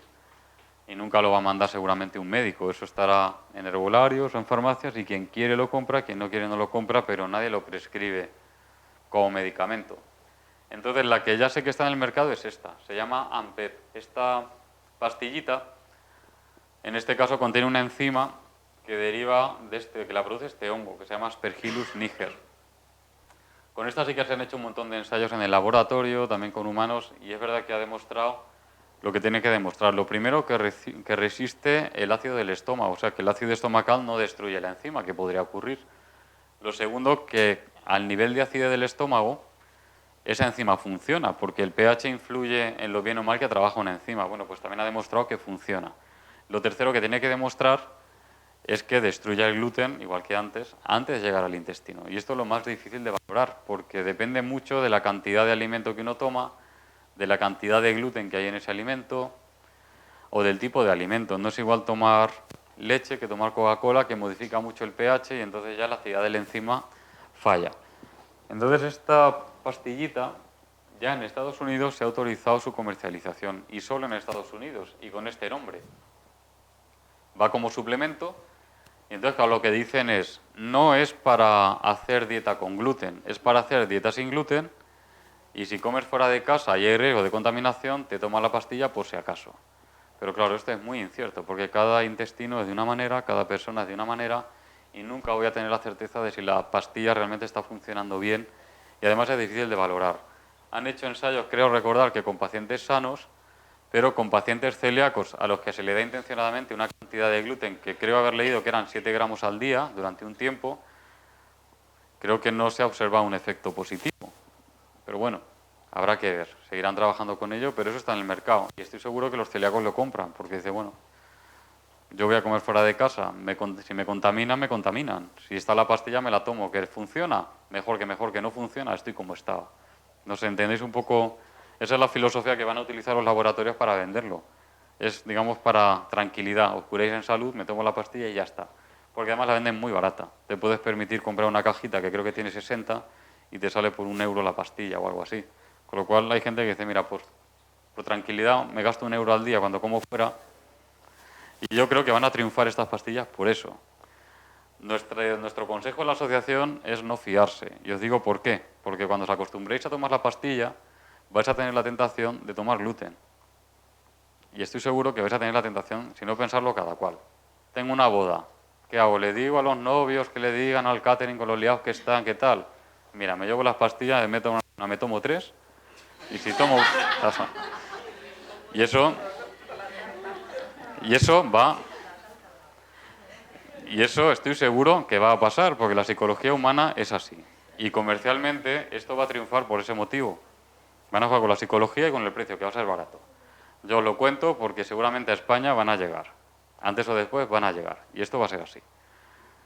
Y nunca lo va a mandar seguramente un médico. Eso estará en herbolarios o en farmacias y quien quiere lo compra, quien no quiere no lo compra, pero nadie lo prescribe como medicamento. Entonces la que ya sé que está en el mercado es esta, se llama Ampep. Esta pastillita, en este caso contiene una enzima que deriva que la produce este hongo, que se llama Aspergillus niger. Con esta sí que se han hecho un montón de ensayos en el laboratorio, también con humanos, y es verdad que ha demostrado lo que tiene que demostrar. Lo primero, que resiste el ácido del estómago, o sea, que el ácido estomacal no destruye la enzima, que podría ocurrir. Lo segundo, que al nivel de acidez del estómago, esa enzima funciona, porque el pH influye en lo bien o mal que trabaja una enzima. Bueno, pues también ha demostrado que funciona. Lo tercero que tiene que demostrar es que destruye el gluten, igual que antes de llegar al intestino. Y esto es lo más difícil de valorar, porque depende mucho de la cantidad de alimento que uno toma, de la cantidad de gluten que hay en ese alimento o del tipo de alimento. No es igual tomar leche que tomar Coca-Cola, que modifica mucho el pH y entonces ya la acidez de la enzima falla. Entonces esta pastillita ya en Estados Unidos se ha autorizado su comercialización y solo en Estados Unidos y con este nombre. Va como suplemento y entonces claro, lo que dicen es, no es para hacer dieta con gluten, es para hacer dieta sin gluten y si comes fuera de casa y hay riesgo de contaminación, te tomas la pastilla por si acaso. Pero claro, esto es muy incierto porque cada intestino es de una manera, cada persona es de una manera y nunca voy a tener la certeza de si la pastilla realmente está funcionando bien y además es difícil de valorar. Han hecho ensayos, creo recordar, que con pacientes sanos, pero con pacientes celíacos a los que se le da intencionadamente una cantidad de gluten que creo haber leído que eran 7 gramos al día durante un tiempo, creo que no se ha observado un efecto positivo. Pero bueno, habrá que ver, seguirán trabajando con ello, pero eso está en el mercado y estoy seguro que los celíacos lo compran, porque dice, bueno, yo voy a comer fuera de casa, si me contaminan, me contaminan. Si está la pastilla, me la tomo. ¿Que funciona? Mejor, que no funciona, estoy como estaba. No sé, ¿entendéis un poco? Esa es la filosofía que van a utilizar los laboratorios para venderlo. Es, digamos, para tranquilidad. Os curéis en salud, me tomo la pastilla y ya está. Porque además la venden muy barata. Te puedes permitir comprar una cajita que creo que tiene 60 y te sale por €1 la pastilla o algo así. Con lo cual hay gente que dice, mira, por tranquilidad me gasto €1 al día cuando como fuera. Y yo creo que van a triunfar estas pastillas por eso. Nuestro consejo en la asociación es no fiarse. Y os digo por qué. Porque cuando os acostumbréis a tomar la pastilla, vais a tener la tentación de tomar gluten. Y estoy seguro que vais a tener la tentación, si no pensarlo cada cual. Tengo una boda. ¿Qué hago? ¿Le digo a los novios que le digan al catering con los liados que están, qué tal? Mira, me llevo las pastillas, me tomo 3 y si tomo... Y eso va... Y eso estoy seguro que va a pasar, porque la psicología humana es así. Y comercialmente esto va a triunfar por ese motivo. Van a jugar con la psicología y con el precio, que va a ser barato. Yo os lo cuento porque seguramente a España van a llegar. Antes o después van a llegar. Y esto va a ser así.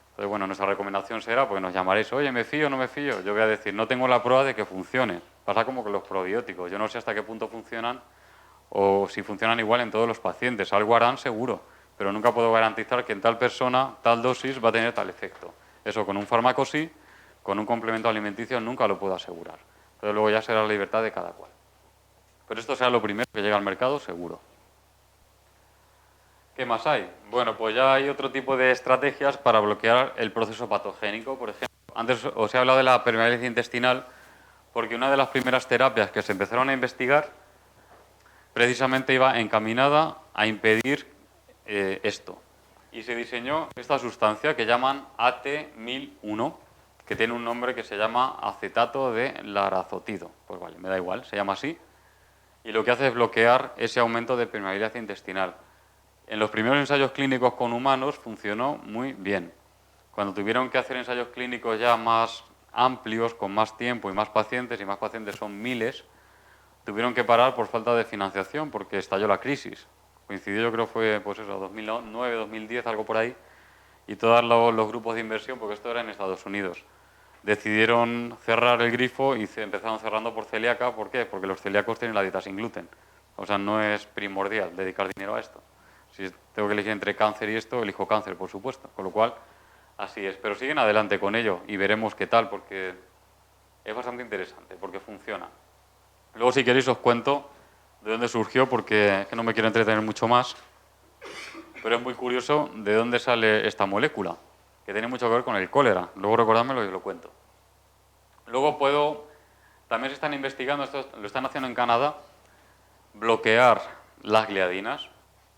Entonces, bueno, nuestra recomendación será, porque nos llamaréis, oye, ¿me fío o no me fío? Yo voy a decir, no tengo la prueba de que funcione. Pasa como con los probióticos. Yo no sé hasta qué punto funcionan o si funcionan igual en todos los pacientes. Algo harán seguro, pero nunca puedo garantizar que en tal persona, tal dosis va a tener tal efecto. Eso con un fármaco sí, con un complemento alimenticio nunca lo puedo asegurar. Pero luego ya será la libertad de cada cual. Pero esto será lo primero que llega al mercado, seguro. ¿Qué más hay? Bueno, pues ya hay otro tipo de estrategias para bloquear el proceso patogénico. Por ejemplo, antes os he hablado de la permeabilidad intestinal, porque una de las primeras terapias que se empezaron a investigar precisamente iba encaminada a impedir esto. Y se diseñó esta sustancia que llaman AT1001, que tiene un nombre que se llama acetato de larazotido. Pues vale, me da igual, se llama así. Y lo que hace es bloquear ese aumento de permeabilidad intestinal. En los primeros ensayos clínicos con humanos funcionó muy bien. Cuando tuvieron que hacer ensayos clínicos ya más amplios, con más tiempo y más pacientes son miles, tuvieron que parar por falta de financiación porque estalló la crisis. Coincidió, yo creo fue pues eso, 2009, 2010, algo por ahí, y todos los grupos de inversión, porque esto era en Estados Unidos, decidieron cerrar el grifo y se empezaron cerrando por celíaca. ¿Por qué? Porque los celíacos tienen la dieta sin gluten. O sea, no es primordial dedicar dinero a esto. Si tengo que elegir entre cáncer y esto, elijo cáncer, por supuesto. Con lo cual, así es. Pero siguen adelante con ello y veremos qué tal, porque es bastante interesante, porque funciona. Luego, si queréis, os cuento de dónde surgió, porque es que no me quiero entretener mucho más. Pero es muy curioso de dónde sale esta molécula, que tiene mucho que ver con el cólera. Luego recordádmelo y os lo cuento. Luego también se están investigando, esto lo están haciendo en Canadá, bloquear las gliadinas.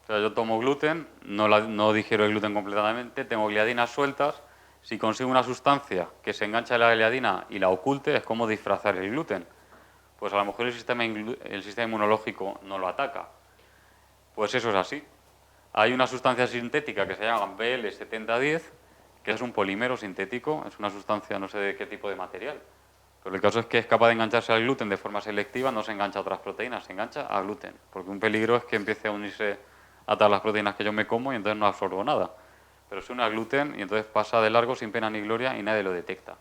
O sea, yo tomo gluten, no digiero el gluten completamente, tengo gliadinas sueltas. Si consigo una sustancia que se engancha a la gliadina y la oculte, es como disfrazar el gluten. Pues a lo mejor el sistema inmunológico no lo ataca. Pues eso es así. Hay una sustancia sintética que se llama BL7010, que es un polímero sintético, es una sustancia no sé de qué tipo de material. Pero el caso es que es capaz de engancharse al gluten de forma selectiva, no se engancha a otras proteínas, se engancha a gluten. Porque un peligro es que empiece a unirse a todas las proteínas que yo me como y entonces no absorbo nada. Pero se une al gluten y entonces pasa de largo sin pena ni gloria y nadie lo detecta.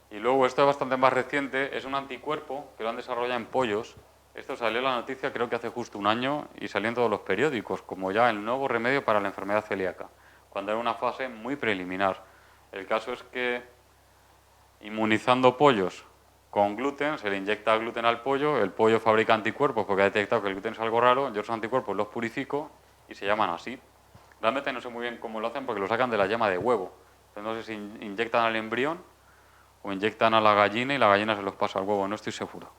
Y luego, esto es bastante más reciente, es un anticuerpo que lo han desarrollado en pollos. Esto salió en la noticia creo que hace justo un año y salió en todos los periódicos, como ya el nuevo remedio para la enfermedad celíaca, cuando era una fase muy preliminar. El caso es que inmunizando pollos con gluten, se le inyecta gluten al pollo, el pollo fabrica anticuerpos porque ha detectado que el gluten es algo raro, yo esos anticuerpos los purifico y se llaman así. Realmente no sé muy bien cómo lo hacen porque lo sacan de la yema de huevo. Entonces no sé si inyectan al embrión o inyectan a la gallina y la gallina se los pasa al huevo, no estoy seguro.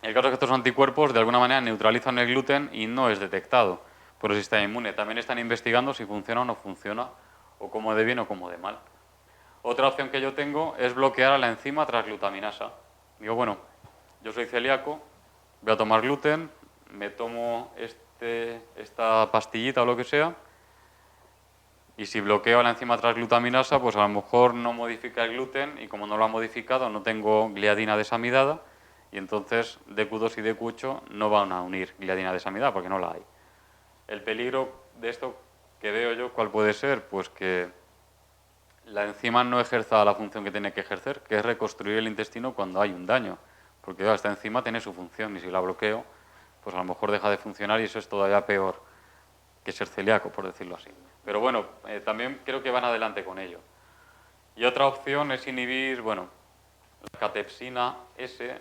El caso es que estos anticuerpos de alguna manera neutralizan el gluten y no es detectado por el sistema inmune. También están investigando si funciona o no funciona, o cómo de bien o cómo de mal. Otra opción que yo tengo es bloquear a la enzima transglutaminasa. Digo, bueno, yo soy celíaco, voy a tomar gluten, me tomo esta pastillita o lo que sea, y si bloqueo a la enzima transglutaminasa, pues a lo mejor no modifica el gluten, y como no lo ha modificado, no tengo gliadina desamidada, y entonces DQ2 y DQ8 no van a unir gliadina desamidada porque no la hay. El peligro de esto que veo yo, ¿cuál puede ser? Pues que la enzima no ejerza la función que tiene que ejercer, que es reconstruir el intestino cuando hay un daño. Porque esta enzima tiene su función y si la bloqueo, pues a lo mejor deja de funcionar y eso es todavía peor que ser celíaco, por decirlo así. Pero bueno, también creo que van adelante con ello. Y otra opción es inhibir, bueno, la catepsina S.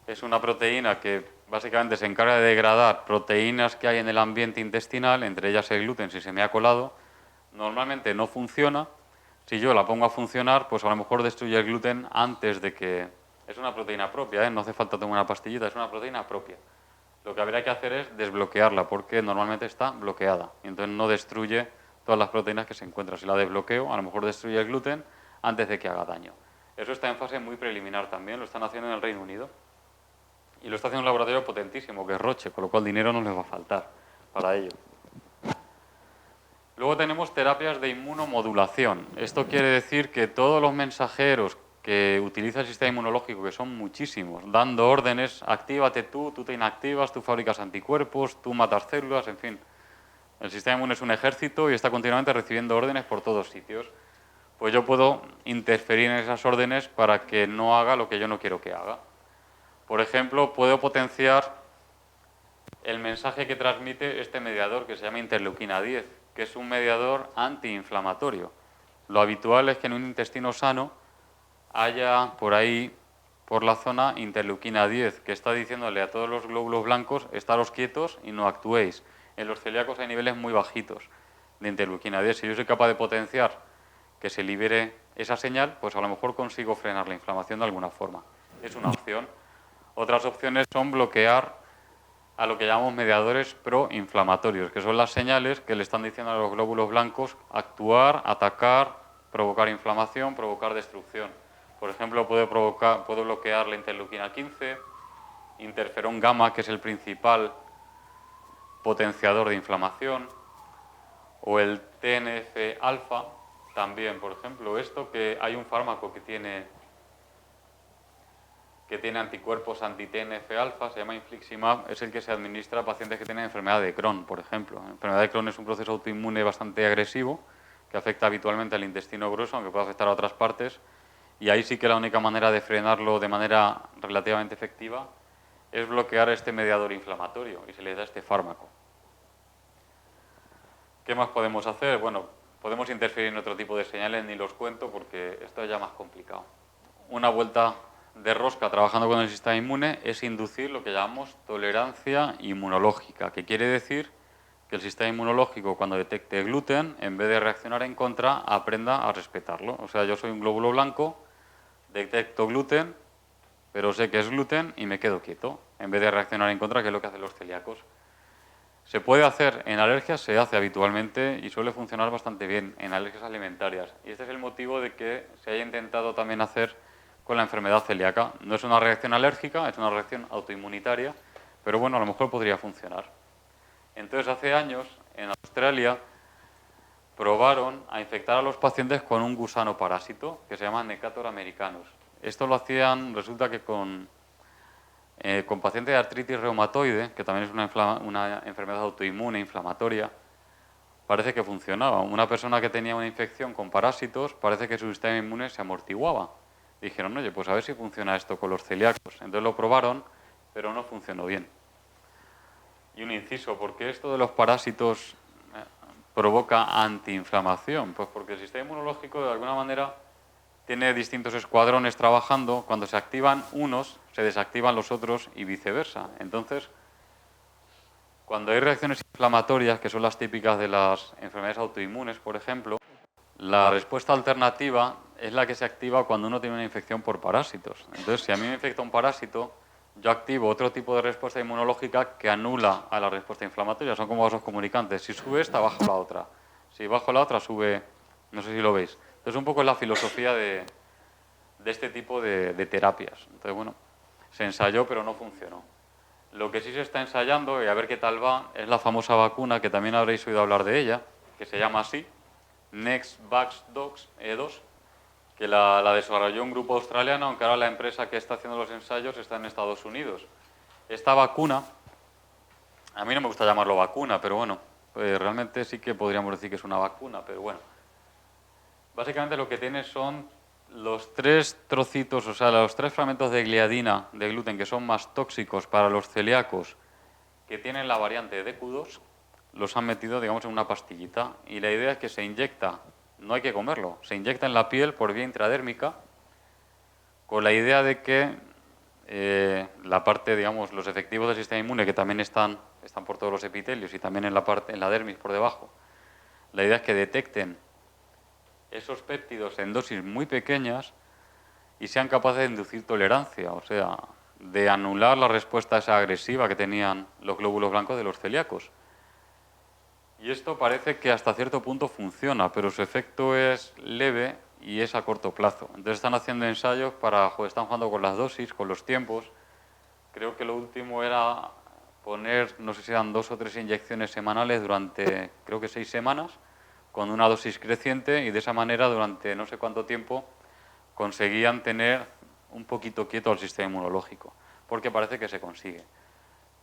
Es una proteína que básicamente se encarga de degradar proteínas que hay en el ambiente intestinal, entre ellas el gluten, si se me ha colado. Normalmente no funciona. Si yo la pongo a funcionar, pues a lo mejor destruye el gluten antes de que Es una proteína propia, ¿eh? No hace falta tomar una pastillita, es una proteína propia. Lo que habría que hacer es desbloquearla, porque normalmente está bloqueada. Y entonces no destruye todas las proteínas que se encuentran. Si la desbloqueo, a lo mejor destruye el gluten antes de que haga daño. Eso está en fase muy preliminar también, lo están haciendo en el Reino Unido. Y lo está haciendo un laboratorio potentísimo, que es Roche, con lo cual dinero no les va a faltar para ello. Luego tenemos terapias de inmunomodulación. Esto quiere decir que todos los mensajeros que utiliza el sistema inmunológico, que son muchísimos, dando órdenes, actívate tú te inactivas, tú fabricas anticuerpos, tú matas células, en fin. El sistema inmune es un ejército y está continuamente recibiendo órdenes por todos sitios. Pues yo puedo interferir en esas órdenes para que no haga lo que yo no quiero que haga. Por ejemplo, puedo potenciar el mensaje que transmite este mediador que se llama interleuquina 10, que es un mediador antiinflamatorio. Lo habitual es que en un intestino sano haya por ahí, por la zona, interleuquina 10, que está diciéndole a todos los glóbulos blancos, estaros quietos y no actuéis. En los celíacos hay niveles muy bajitos de interleuquina 10. Si yo soy capaz de potenciar que se libere esa señal, pues a lo mejor consigo frenar la inflamación de alguna forma. Es una opción. Otras opciones son bloquear a lo que llamamos mediadores proinflamatorios, que son las señales que le están diciendo a los glóbulos blancos actuar, atacar, provocar inflamación, provocar destrucción. Por ejemplo, puedo bloquear la interleuquina 15, interferón gamma, que es el principal potenciador de inflamación, o el TNF-alfa, también, por ejemplo, esto que hay un fármaco que tiene anticuerpos anti-TNF-alfa, se llama infliximab, es el que se administra a pacientes que tienen enfermedad de Crohn, por ejemplo. La enfermedad de Crohn es un proceso autoinmune bastante agresivo que afecta habitualmente al intestino grueso, aunque puede afectar a otras partes, y ahí sí que la única manera de frenarlo de manera relativamente efectiva es bloquear este mediador inflamatorio y se le da este fármaco. ¿Qué más podemos hacer? Bueno, podemos interferir en otro tipo de señales, ni los cuento porque esto es ya más complicado. Una vuelta de rosca trabajando con el sistema inmune es inducir lo que llamamos tolerancia inmunológica, que quiere decir que el sistema inmunológico, cuando detecte gluten, en vez de reaccionar en contra, aprenda a respetarlo. O sea, yo soy un glóbulo blanco, detecto gluten, pero sé que es gluten y me quedo quieto, en vez de reaccionar en contra, que es lo que hacen los celíacos. Se puede hacer en alergias, se hace habitualmente y suele funcionar bastante bien en alergias alimentarias. Y este es el motivo de que se haya intentado también hacer con la enfermedad celíaca. No es una reacción alérgica, es una reacción autoinmunitaria, pero bueno, a lo mejor podría funcionar. Entonces, hace años, en Australia, probaron a infectar a los pacientes con un gusano parásito que se llama Necator americanus. Esto lo hacían, resulta que con pacientes de artritis reumatoide, que también es una enfermedad autoinmune, inflamatoria, parece que funcionaba. Una persona que tenía una infección con parásitos, parece que su sistema inmune se amortiguaba. Dijeron, oye, pues a ver si funciona esto con los celíacos. Entonces lo probaron, pero no funcionó bien. Y un inciso, ¿por qué esto de los parásitos provoca antiinflamación? Pues porque el sistema inmunológico, de alguna manera, tiene distintos escuadrones trabajando. Cuando se activan unos, se desactivan los otros y viceversa. Entonces, cuando hay reacciones inflamatorias, que son las típicas de las enfermedades autoinmunes, por ejemplo, la respuesta alternativa es la que se activa cuando uno tiene una infección por parásitos. Entonces, si a mí me infecta un parásito, yo activo otro tipo de respuesta inmunológica que anula a la respuesta inflamatoria. Son como vasos comunicantes. Si sube esta, bajo la otra. Si bajo la otra, sube... No sé si lo veis. Entonces, un poco es la filosofía de este tipo de terapias. Entonces, bueno, se ensayó, pero no funcionó. Lo que sí se está ensayando, y a ver qué tal va, es la famosa vacuna, que también habréis oído hablar de ella, que se llama así, NextVax-2, E2, que la desarrolló un grupo australiano, aunque ahora la empresa que está haciendo los ensayos está en Estados Unidos. Esta vacuna, a mí no me gusta llamarlo vacuna, pero bueno, realmente sí que podríamos decir que es una vacuna, pero bueno. Básicamente lo que tiene son los 3 trocitos, o sea, los 3 fragmentos de gliadina de gluten que son más tóxicos para los celíacos, que tienen la variante DQ2, los han metido, digamos, en una pastillita. Y la idea es que se inyecta, no hay que comerlo, se inyecta en la piel por vía intradérmica, con la idea de que la parte, digamos, los efectivos del sistema inmune, que también están por todos los epitelios y también en la dermis por debajo, la idea es que detecten esos péptidos en dosis muy pequeñas y sean capaces de inducir tolerancia, o sea, de anular la respuesta esa agresiva que tenían los glóbulos blancos de los celíacos. Y esto parece que hasta cierto punto funciona, pero su efecto es leve y es a corto plazo. Entonces están haciendo ensayos están jugando con las dosis, con los tiempos. Creo que lo último era poner, no sé si eran 2 o 3 inyecciones semanales durante, creo que 6 semanas, con una dosis creciente, y de esa manera durante no sé cuánto tiempo conseguían tener un poquito quieto al sistema inmunológico, porque parece que se consigue.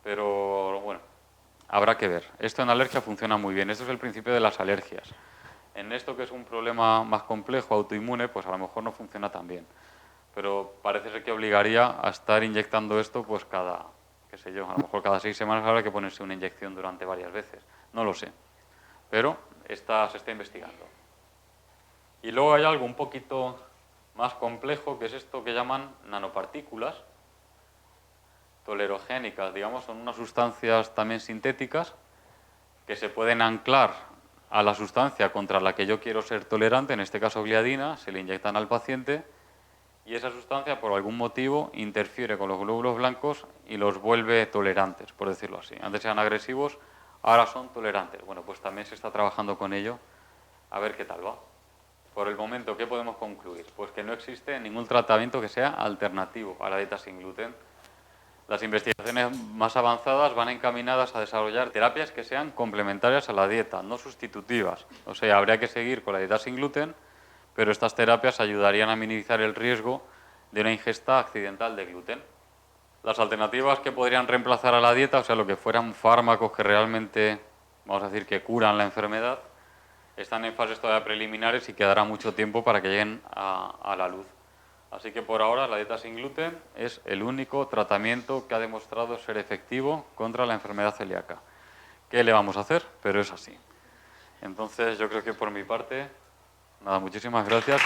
Pero bueno, habrá que ver. Esto en alergia funciona muy bien. Esto es el principio de las alergias. En esto, que es un problema más complejo, autoinmune, pues a lo mejor no funciona tan bien. Pero parece ser que obligaría a estar inyectando esto pues qué sé yo, a lo mejor cada 6 semanas habrá que ponerse una inyección durante varias veces. No lo sé. Pero se está investigando. Y luego hay algo un poquito más complejo, que es esto que llaman nanopartículas tolerogénicas. Digamos, son unas sustancias también sintéticas que se pueden anclar a la sustancia contra la que yo quiero ser tolerante, en este caso gliadina, se le inyectan al paciente y esa sustancia por algún motivo interfiere con los glóbulos blancos y los vuelve tolerantes, por decirlo así. Antes eran agresivos, ahora son tolerantes. Bueno, pues también se está trabajando con ello, a ver qué tal va. Por el momento, ¿qué podemos concluir? Pues que no existe ningún tratamiento que sea alternativo a la dieta sin gluten. Las investigaciones más avanzadas van encaminadas a desarrollar terapias que sean complementarias a la dieta, no sustitutivas. O sea, habría que seguir con la dieta sin gluten, pero estas terapias ayudarían a minimizar el riesgo de una ingesta accidental de gluten. Las alternativas que podrían reemplazar a la dieta, o sea, lo que fueran fármacos que realmente, vamos a decir, que curan la enfermedad, están en fases todavía preliminares y quedará mucho tiempo para que lleguen a la luz. Así que por ahora la dieta sin gluten es el único tratamiento que ha demostrado ser efectivo contra la enfermedad celíaca. ¿Qué le vamos a hacer? Pero es así. Entonces yo creo que por mi parte, nada, muchísimas gracias.